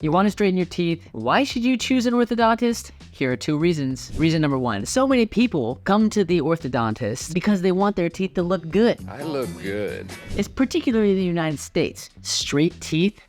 You want to straighten your teeth? Why should you choose an orthodontist? Here are 2 reasons. Reason number 1, so many people come to the orthodontist because they want their teeth to look good. I look good. It's particularly in the United States. Straight teeth,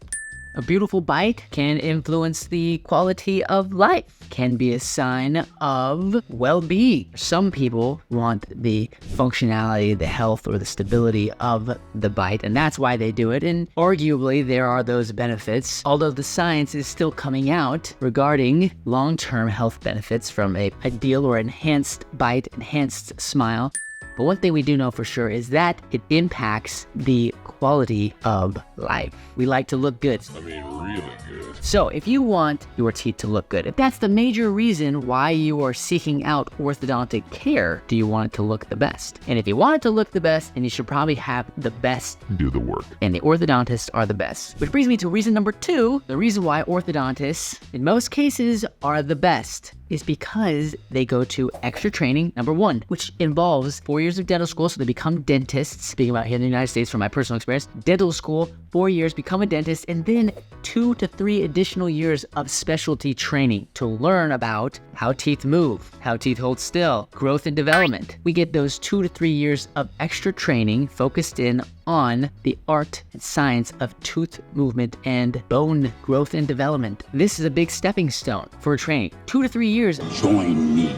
a beautiful bite can influence the quality of life, can be a sign of well-being. Some people want the functionality, the health, or the stability of the bite, and that's why they do it. And arguably, there are those benefits, although the science is still coming out regarding long-term health benefits from a ideal or enhanced bite, enhanced smile. But one thing we do know for sure is that it impacts the quality of life. We like to look good. I mean, really good. So if you want your teeth to look good, if that's the major reason why you are seeking out orthodontic care, do you want it to look the best? And if you want it to look the best, then you should probably have the best Do the work. and the orthodontists are the best. Which brings me to reason number 2, the reason why orthodontists, in most cases, are the best is because they go to extra training, number 1, which involves 4 years of dental school, so they become dentists. Speaking about here in the United States from my personal experience, dental school, 4 years, become a dentist, and then 2 to 3 additional years of specialty training to learn about how teeth move, how teeth hold still, growth and development. We get those 2 to 3 years of extra training focused in on the art and science of tooth movement and bone growth and development. This is a big stepping stone for training. 2 to 3 years Join me,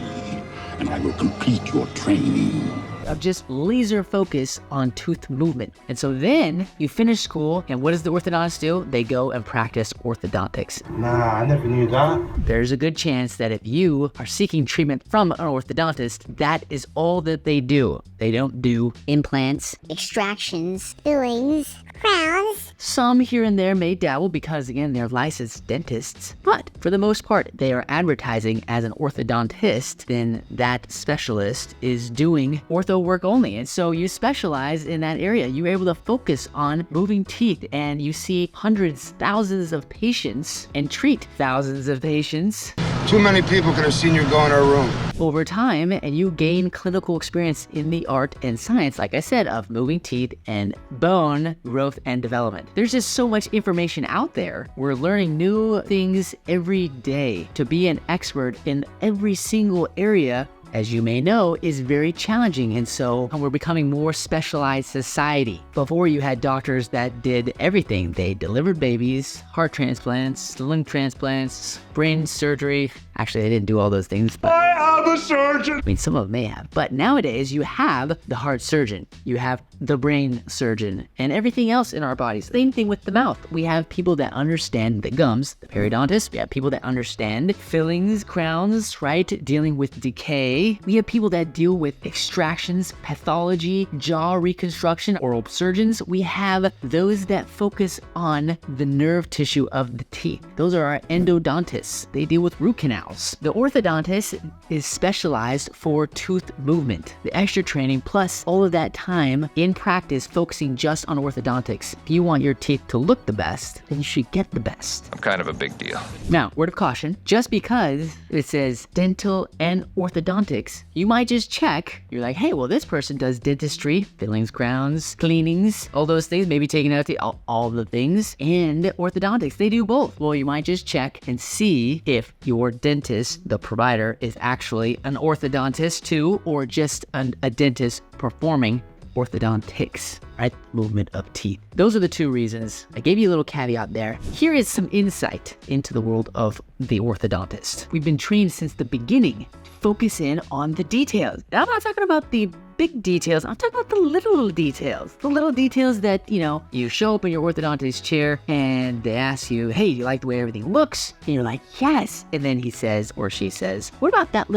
and I will complete your training. of just laser focus on tooth movement. And so then you finish school, and what does the orthodontist do? They go and practice orthodontics. Nah, I never knew that. There's a good chance that if you are seeking treatment from an orthodontist, that is all that they do. They don't do implants. Extractions, fillings, crowns. Some here and there may dabble because, again, they're licensed dentists. But for the most part, they are advertising as an orthodontist, then that specialist is doing ortho work only. And so you specialize in that area. You're able to focus on moving teeth, and you see hundreds, thousands of patients and treat thousands of patients Too many people could have seen you go in our room. over time, and you gain clinical experience in the art and science, like I said, of moving teeth and bone growth and development. There's just so much information out there. We're learning new things every day. To be an expert in every single area, as you may know, is very challenging, and so we're becoming more specialized society. Before, you had doctors that did everything. They delivered babies, heart transplants, lung transplants, brain surgery. Actually, they didn't do all those things, but I am a surgeon. I mean, some of them may have. But nowadays, you have the heart surgeon, you have the brain surgeon, and everything else in our bodies. Same thing with the mouth. We have people that understand the gums, the periodontist. We have people that understand fillings, crowns, right? Dealing with decay. We have people that deal with extractions, pathology, jaw reconstruction, oral surgeons. We have those that focus on the nerve tissue of the teeth. Those are our endodontists. They deal with root canals. The orthodontist is specialized for tooth movement. The extra training plus all of that time in practice focusing just on orthodontics. If you want your teeth to look the best, then you should get the best. I'm kind of a big deal. Now, word of caution, just because it says dental and orthodontics, you might just check. You're like, hey, well, this person does dentistry, fillings, crowns, cleanings, all those things, maybe taking out all the things, and orthodontics. They do both. Well, you might just check and see if your dentist, the provider, is actually an orthodontist too, or just a dentist performing orthodontics, right? Movement of teeth. Those are the 2 reasons. I gave you a little caveat there. Here is some insight into the world of the orthodontist. We've been trained since the beginning to focus in on the details. Now, I'm not talking about the big details. I'm talking about the little details. The little details that, you show up in your orthodontist chair and they ask you, hey, do you like the way everything looks? And you're like, yes. And then he says, or she says, what about that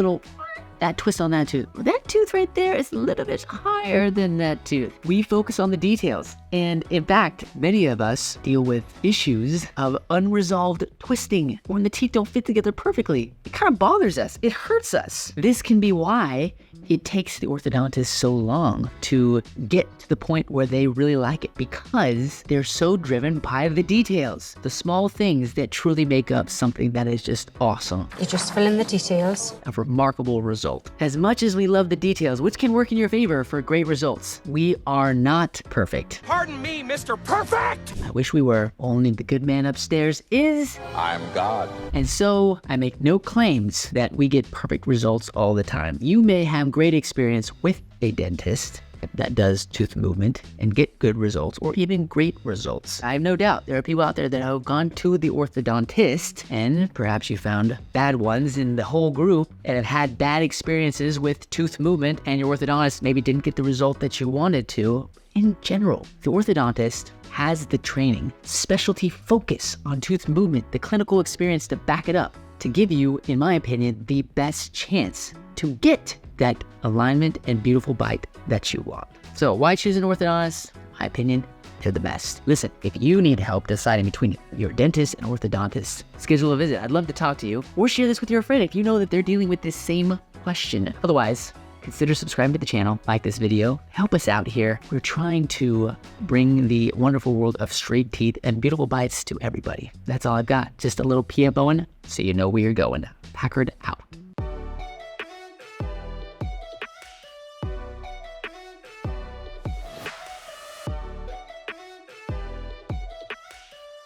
twist on that tooth? That tooth right there is a little bit higher than that tooth. We focus on the details. And in fact, many of us deal with issues of unresolved twisting when the teeth don't fit together perfectly. It kind of bothers us. It hurts us. This can be why it takes the orthodontist so long to get to the point where they really like it, because they're so driven by the details, the small things that truly make up something that is just awesome. You just fill in the details. A remarkable result. As much as we love the details, which can work in your favor for great results, we are not perfect. Pardon me, Mr. Perfect! I wish we were, only the good man upstairs is. I'm God. And so I make no claims that we get perfect results all the time. You may have great experience with a dentist that does tooth movement and get good results or even great results. I have no doubt there are people out there that have gone to the orthodontist and perhaps you found bad ones in the whole group and have had bad experiences with tooth movement and your orthodontist maybe didn't get the result that you wanted to. In general, the orthodontist has the training, specialty focus on tooth movement, the clinical experience to back it up, to give you, in my opinion, the best chance to get that alignment and beautiful bite that you want. So why choose an orthodontist? My opinion, they're the best. Listen, if you need help deciding between your dentist and orthodontist, schedule a visit. I'd love to talk to you or share this with your friend if you know that they're dealing with this same question. Otherwise, consider subscribing to the channel, like this video, help us out here. We're trying to bring the wonderful world of straight teeth and beautiful bites to everybody. That's all I've got. Just a little PMOing so you know where you're going. Packard out.